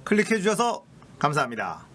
클릭해주셔서 감사합니다.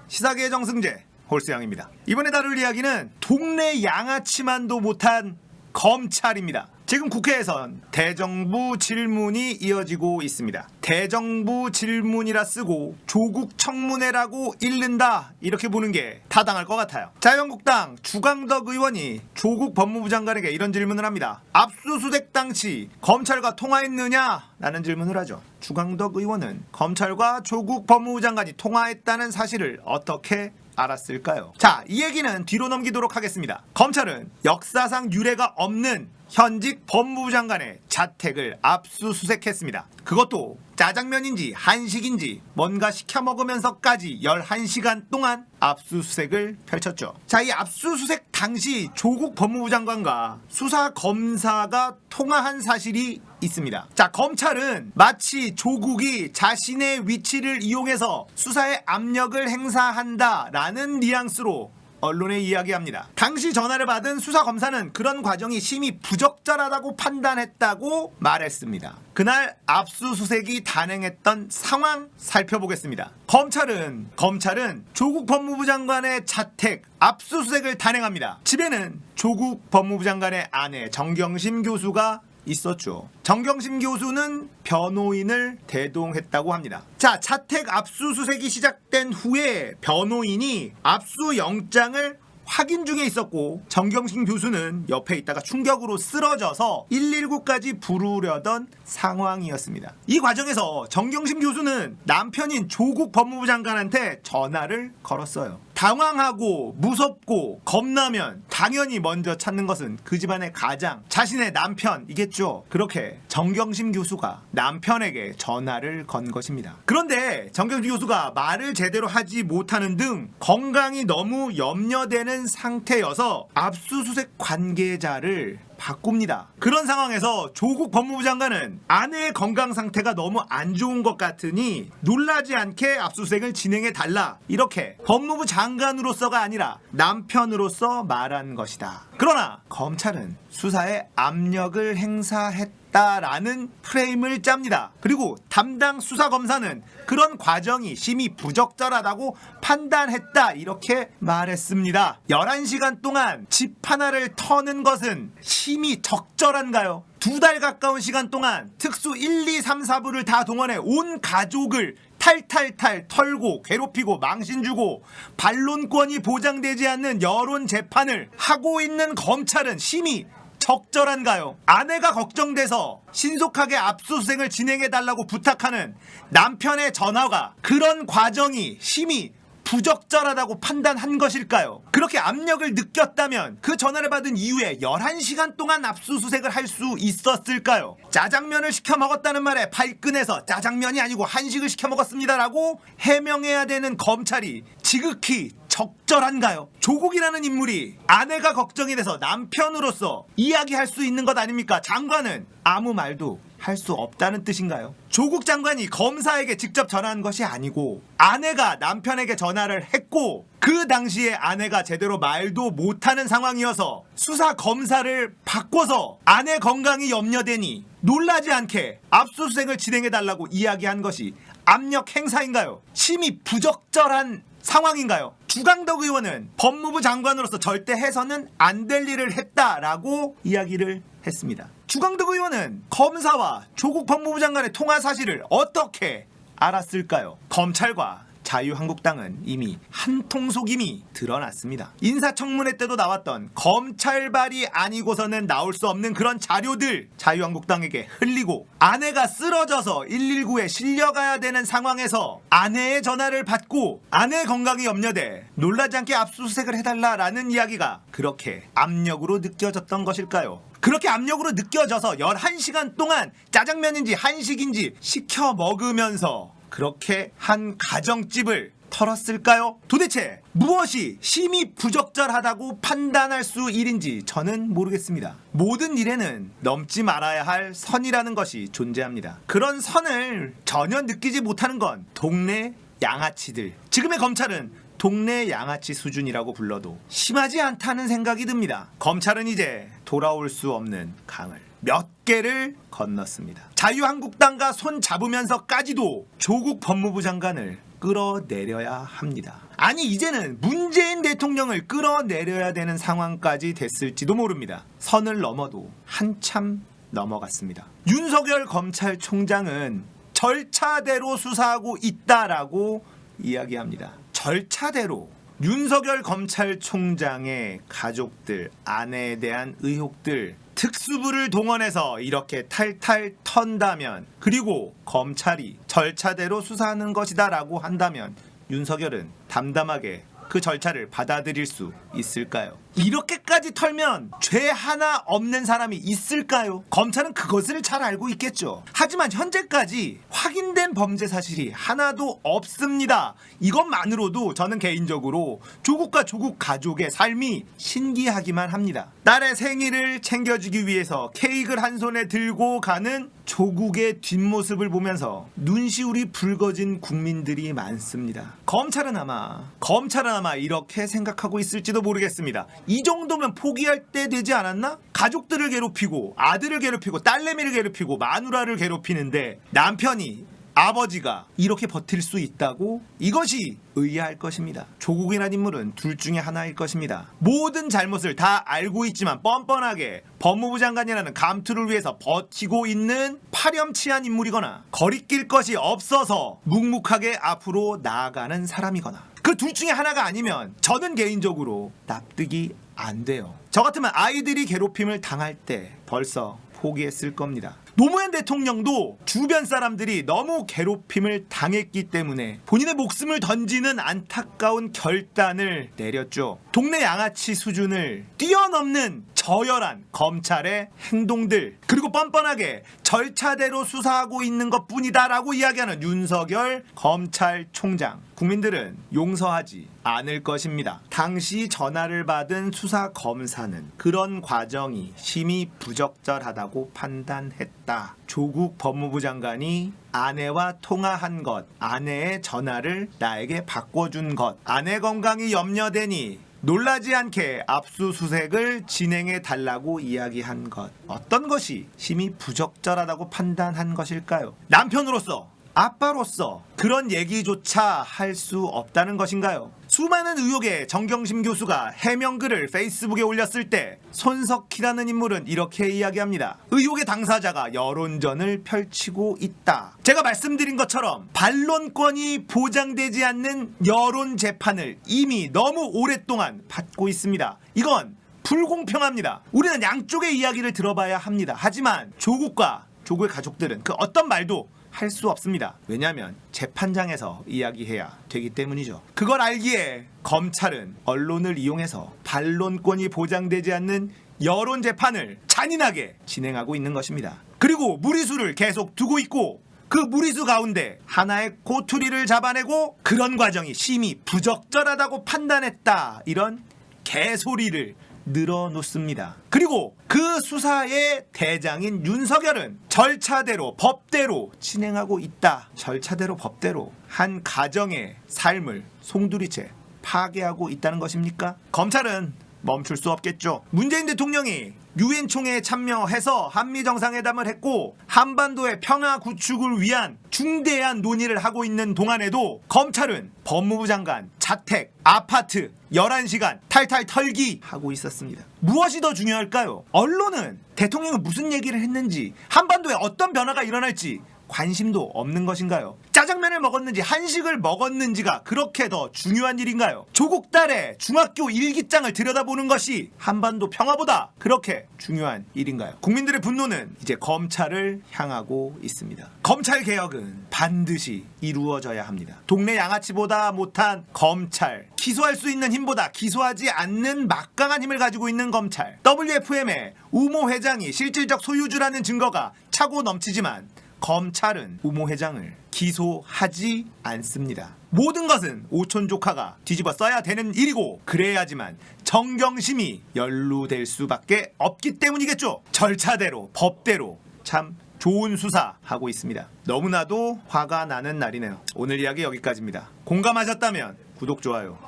시사계의 정승재 홀수양입니다. 이번에 다룰 이야기는 동네 양아치만도 못한 검찰입니다. 지금 국회에선 대정부 질문이 이어지고 있습니다. 대정부 질문이라 쓰고 조국 청문회라고 읽는다, 이렇게 보는 게 타당할 것 같아요. 자유한국당 주광덕 의원이 조국 법무부 장관에게 이런 질문을 합니다. 압수수색 당시 검찰과 통화했느냐? 라는 질문을 하죠. 주광덕 의원은 검찰과 조국 법무부 장관이 통화했다는 사실을 어떻게 알았을까요? 자, 이 얘기는 뒤로 넘기도록 하겠습니다. 검찰은 역사상 유례가 없는 현직 법무부 장관의 자택을 압수수색했습니다. 그것도 짜장면인지 한식인지 뭔가 시켜 먹으면서까지 11시간 동안 압수수색을 펼쳤죠. 자, 이 압수수색 당시 조국 법무부 장관과 수사 검사가 통화한 사실이 있습니다. 자, 검찰은 마치 조국이 자신의 위치를 이용해서 수사에 압력을 행사한다라는 뉘앙스로 언론에 이야기합니다. 당시 전화를 받은 수사검사는 그런 과정이 심히 부적절하다고 판단했다고 말했습니다. 그날 압수수색이 단행했던 상황 살펴보겠습니다. 검찰은 조국 법무부 장관의 자택 압수수색을 단행합니다. 집에는 조국 법무부 장관의 아내 정경심 교수가 있었죠. 정경심 교수는 변호인을 대동했다고 합니다. 자, 자택 압수수색이 시작된 후에 변호인이 압수영장을 확인 중에 있었고 정경심 교수는 옆에 있다가 충격으로 쓰러져서 119까지 부르려던 상황이었습니다. 이 과정에서 정경심 교수는 남편인 조국 법무부 장관한테 전화를 걸었어요. 당황하고 무섭고 겁나면 당연히 먼저 찾는 것은 그 집안의 가장, 자신의 남편이겠죠. 그렇게 정경심 교수가 남편에게 전화를 건 것입니다. 그런데 정경심 교수가 말을 제대로 하지 못하는 등 건강이 너무 염려되는 상태여서 압수수색 관계자를 바꿉니다. 그런 상황에서 조국 법무부 장관은 아내의 건강 상태가 너무 안 좋은 것 같으니 놀라지 않게 압수수색을 진행해 달라, 이렇게 법무부 장관으로서가 아니라 남편으로서 말한 것이다. 그러나 검찰은 수사에 압력을 행사했다라는 프레임을 짭니다. 그리고 담당 수사검사는 그런 과정이 심히 부적절하다고 판단했다, 이렇게 말했습니다. 11시간 동안 집 하나를 터는 것은 심히 적절한가요? 2달 가까운 시간 동안 특수 1, 2, 3, 4부를 다 동원해 온 가족을 탈탈탈 털고 괴롭히고 망신 주고 반론권이 보장되지 않는 여론 재판을 하고 있는 검찰은 심히 적절한가요? 아내가 걱정돼서 신속하게 압수수색을 진행해달라고 부탁하는 남편의 전화가 그런 과정이 심히 부적절하다고 판단한 것일까요? 그렇게 압력을 느꼈다면 그 전화를 받은 이후에 11시간 동안 압수수색을 할 수 있었을까요? 짜장면을 시켜 먹었다는 말에 발끈해서 짜장면이 아니고 한식을 시켜 먹었습니다라고 해명해야 되는 검찰이 지극히 적절한가요? 조국이라는 인물이 아내가 걱정이 돼서 남편으로서 이야기할 수 있는 것 아닙니까? 장관은 아무 말도 할 수 없다는 뜻인가요? 조국 장관이 검사에게 직접 전화한 것이 아니고 아내가 남편에게 전화를 했고 그 당시에 아내가 제대로 말도 못하는 상황이어서 수사 검사를 바꿔서 아내 건강이 염려되니 놀라지 않게 압수수색을 진행해달라고 이야기한 것이 압력 행사인가요? 심히 부적절한 상황인가요? 주광덕 의원은 법무부 장관으로서 절대 해서는 안 될 일을 했다라고 이야기를 했습니다. 주광덕 의원은 검사와 조국 법무부 장관의 통화 사실을 어떻게 알았을까요? 검찰과 자유한국당은 이미 한통속임이 드러났습니다. 인사청문회 때도 나왔던 검찰발이 아니고서는 나올 수 없는 그런 자료들 자유한국당에게 흘리고 아내가 쓰러져서 119에 실려가야 되는 상황에서 아내의 전화를 받고 아내의 건강이 염려돼 놀라지 않게 압수수색을 해달라라는 이야기가 그렇게 압력으로 느껴졌던 것일까요? 그렇게 압력으로 느껴져서 11시간 동안 짜장면인지 한식인지 시켜 먹으면서 그렇게 한 가정집을 털었을까요? 도대체 무엇이 심히 부적절하다고 판단할 수 일인지 저는 모르겠습니다. 모든 일에는 넘지 말아야 할 선이라는 것이 존재합니다. 그런 선을 전혀 느끼지 못하는 건 동네 양아치들. 지금의 검찰은 동네 양아치 수준이라고 불러도 심하지 않다는 생각이 듭니다. 검찰은 이제 돌아올 수 없는 강을 몇 개를 건넜습니다. 자유한국당과 손 잡으면서까지도 조국 법무부 장관을 끌어내려야 합니다. 아니 이제는 문재인 대통령을 끌어내려야 되는 상황까지 됐을지도 모릅니다. 선을 넘어도 한참 넘어갔습니다. 윤석열 검찰총장은 절차대로 수사하고 있다라고 이야기합니다. 절차대로 윤석열 검찰총장의 가족들, 아내에 대한 의혹들 특수부를 동원해서 이렇게 탈탈 턴다면, 그리고 검찰이 절차대로 수사하는 것이다 라고 한다면 윤석열은 담담하게 그 절차를 받아들일 수 있을까요? 이렇게까지 털면 죄 하나 없는 사람이 있을까요? 검찰은 그것을 잘 알고 있겠죠. 하지만 현재까지 확인된 범죄 사실이 하나도 없습니다. 이것만으로도 저는 개인적으로 조국과 조국 가족의 삶이 신기하기만 합니다. 딸의 생일을 챙겨주기 위해서 케이크를 한 손에 들고 가는 조국의 뒷모습을 보면서 눈시울이 붉어진 국민들이 많습니다. 검찰은 아마 이렇게 생각하고 있을지도 모르겠습니다. 이 정도면 포기할 때 되지 않았나? 가족들을 괴롭히고 아들을 괴롭히고 딸내미를 괴롭히고 마누라를 괴롭히는데 남편이, 아버지가 이렇게 버틸 수 있다고? 이것이 의아할 것입니다. 조국이란 인물은 둘 중에 하나일 것입니다. 모든 잘못을 다 알고 있지만 뻔뻔하게 법무부 장관이라는 감투를 위해서 버티고 있는 파렴치한 인물이거나 거리낄 것이 없어서 묵묵하게 앞으로 나아가는 사람이거나, 그 둘 중에 하나가 아니면 저는 개인적으로 납득이 안 돼요. 저 같으면 아이들이 괴롭힘을 당할 때 벌써 포기했을 겁니다. 노무현 대통령도 주변 사람들이 너무 괴롭힘을 당했기 때문에 본인의 목숨을 던지는 안타까운 결단을 내렸죠. 동네 양아치 수준을 뛰어넘는 저열한 검찰의 행동들, 그리고 뻔뻔하게 절차대로 수사하고 있는 것뿐이다라고 이야기하는 윤석열 검찰총장, 국민들은 용서하지 않을 것입니다. 당시 전화를 받은 수사검사는 그런 과정이 심히 부적절하다고 판단했다. 조국 법무부 장관이 아내와 통화한 것, 아내의 전화를 나에게 바꿔준 것, 아내 건강이 염려되니 놀라지 않게 압수수색을 진행해 달라고 이야기한 것, 어떤 것이 심히 부적절하다고 판단한 것일까요? 남편으로서, 아빠로서 그런 얘기조차 할 수 없다는 것인가요? 수많은 의혹에 정경심 교수가 해명글을 페이스북에 올렸을 때 손석희라는 인물은 이렇게 이야기합니다. 의혹의 당사자가 여론전을 펼치고 있다. 제가 말씀드린 것처럼 반론권이 보장되지 않는 여론 재판을 이미 너무 오랫동안 받고 있습니다. 이건 불공평합니다. 우리는 양쪽의 이야기를 들어봐야 합니다. 하지만 조국과 조국의 가족들은 그 어떤 말도 할 수 없습니다. 왜냐하면 재판장에서 이야기해야 되기 때문이죠. 그걸 알기에 검찰은 언론을 이용해서 반론권이 보장되지 않는 여론 재판을 잔인하게 진행하고 있는 것입니다. 그리고 무리수를 계속 두고 있고, 그 무리수 가운데 하나의 꼬투리를 잡아내고 그런 과정이 심히 부적절하다고 판단했다, 이런 개소리를 늘어놓습니다. 그리고 그 수사의 대장인 윤석열은 절차대로 법대로 진행하고 있다. 절차대로 법대로 한 가정의 삶을 송두리째 파괴하고 있다는 것입니까? 검찰은 멈출 수 없겠죠. 문재인 대통령이 유엔 총회에 참여해서 한미 정상회담을 했고 한반도의 평화 구축을 위한 중대한 논의를 하고 있는 동안에도 검찰은 법무부 장관 자택, 아파트 11시간 탈탈 털기 하고 있었습니다. 무엇이 더 중요할까요? 언론은 대통령이 무슨 얘기를 했는지, 한반도에 어떤 변화가 일어날지 관심도 없는 것인가요? 짜장면을 먹었는지 한식을 먹었는지가 그렇게 더 중요한 일인가요? 조국 딸의 중학교 일기장을 들여다보는 것이 한반도 평화보다 그렇게 중요한 일인가요? 국민들의 분노는 이제 검찰을 향하고 있습니다. 검찰 개혁은 반드시 이루어져야 합니다. 동네 양아치보다 못한 검찰, 기소할 수 있는 힘보다 기소하지 않는 막강한 힘을 가지고 있는 검찰, WFM의 우모 회장이 실질적 소유주라는 증거가 차고 넘치지만 검찰은 우모 회장을 기소하지 않습니다. 모든 것은 오촌 조카가 뒤집어 써야 되는 일이고, 그래야지만 정경심이 연루될 수밖에 없기 때문이겠죠. 절차대로 법대로 참 좋은 수사하고 있습니다. 너무나도 화가 나는 날이네요. 오늘 이야기 여기까지입니다. 공감하셨다면 구독, 좋아요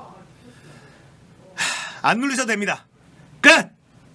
안 누르셔도 됩니다. 끝!